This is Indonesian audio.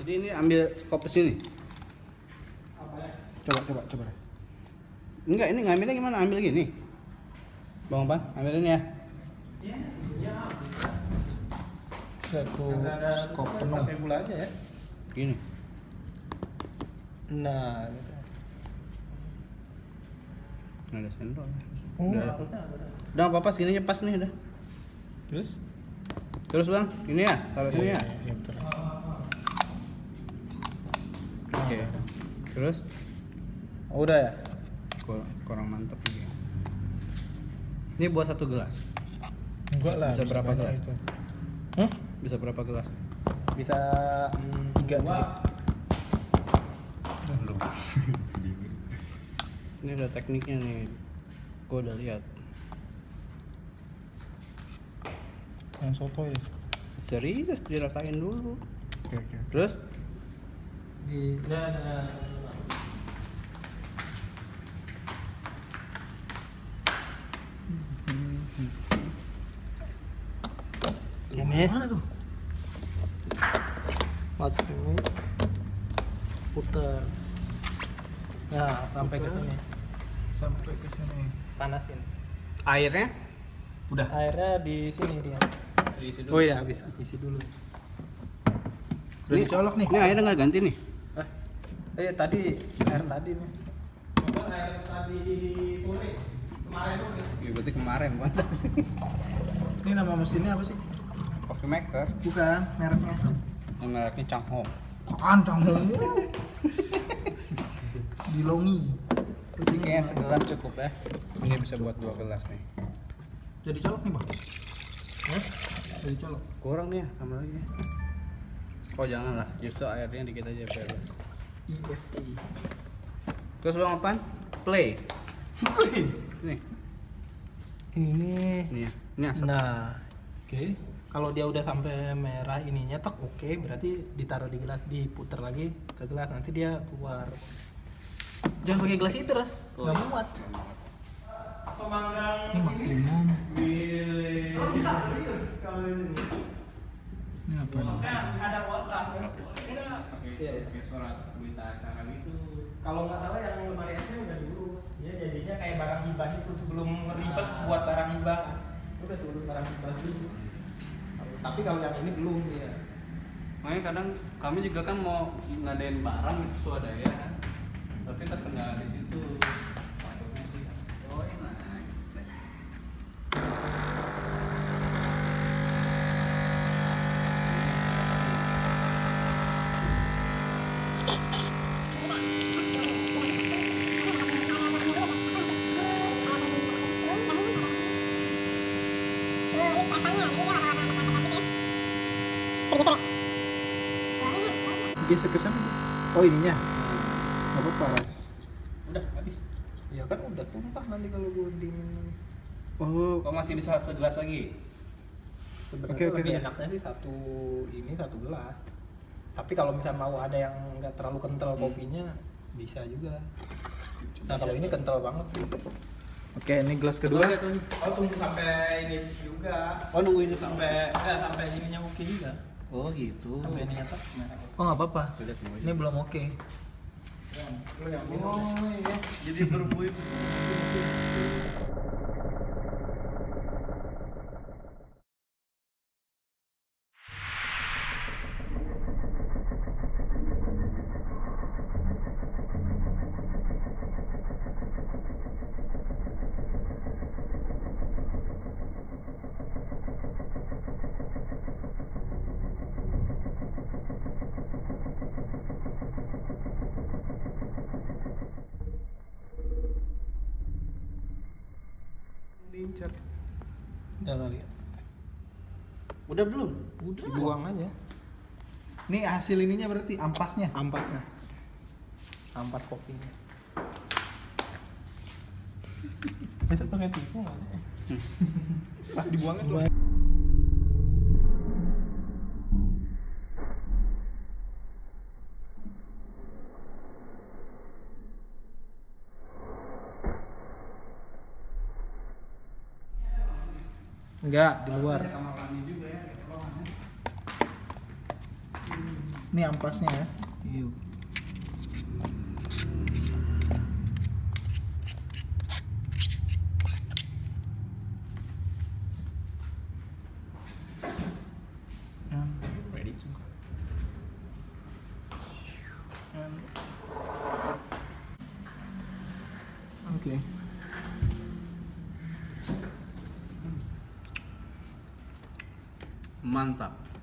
Jadi ini ambil skop sini. Coba. Enggak, ini ngambilnya gimana? Ambil gini. Bang Pan, ambil ini ya. Satu skop penuh. Pakai gula aja ya. Gini. Nah, gitu. Nah, ada sendok. Oh, Udah. harusnya ada. Udah apa-apa segini aja pas nih udah. Terus Bang, ini ya, taruh sini ya. Iya, betul. Oke. Terus Oh, udah ya? kurang mantep ini. Ini buat 1 gelas. Enggak lah. Bisa berapa banyak gelas? itu. Bisa berapa gelas? Bisa 3 Belum. Ini udah tekniknya nih. Gua udah lihat. Yang soto ya. Serius dirasain dulu. Oke. Terus di Ini mana tuh? Masuk ini. Puter. Nah, sampai ke sini. sampai ke sini. Panasin. airnya Udah. Airnya di sini dia. diisi Oh iya, habis. Isi dulu. Udah dicolok nih. Ini airnya nggak ganti nih. Tadi air tadi nih. Air tadi sore. Kemarin tuh. Ya, berarti kemarin pantas. Ini nama mesinnya apa sih? Coffee maker. Bukan, mereknya. Yang mereknya Changhong. Kancang. Dilongi. Ini kayaknya segelas cukup ya. Ini bisa buat 2 gelas nih. Jadi colok nih, Bang. Jadi colok. Kurang nih ya, tambah lagi. Oh jangan lah, justru airnya dikit aja biar bebas. IFT. Terus Bang apaan? Play. Nih, Ini. nih ya. Ini asap. Nah, oke. Kalau dia udah sampai merah ininya tek oke, berarti ditaruh di gelas, diputer lagi ke gelas, nanti dia keluar. Jangan pakai gelas itu, Ras. Oh, Nggak iya. muat. Ini maksimum. Ini apa nih? Ada kualitas. Pakai surat berita acara gitu. Kalau nggak salah yang lemari esnya udah diurus. Dia jadinya kayak barang hibah itu sebelum ribet buat barang hibah. Udah diurus barang hibah dulu. Tapi kalau yang ini belum dia. Makanya kadang kami juga kan mau ngadain barang itu swadaya kan. Tapi terkendala di situ. Waktunya sih. Oh, enak. Geser ke sana. Oh, ininya. Enggak apa-apa, Ras. Udah habis. Ya kan udah tumpah nanti kalau gue dingin. Oh, Kok masih bisa segelas lagi? Sebenarnya Oke. lebih enaknya sih satu gelas. Tapi kalau misalnya mau ada yang nggak terlalu kental kopinya bisa juga. Nah kalau ini kental banget sih. oke, ini gelas kedua. Oh tunggu sampai ini juga. Oh nunggu ini Sampai ininya oke juga. Oh gitu. Sampai ininya tak. Oh nggak apa-apa. Ini belum oke. Oh iya. Jadi berbuih. Diincar. Udah kali ya. Udah belum? Udah. Buang aja. Ini hasil ininya berarti ampasnya. Ampasnya. Ampas kopinya. Bisa pakai tisu nggak? Pas dibuangnya tuh. Enggak, di luar. Kamar mandi juga ya. Ini ampasnya ya. Iya. And ready to go. And oke. Mantap.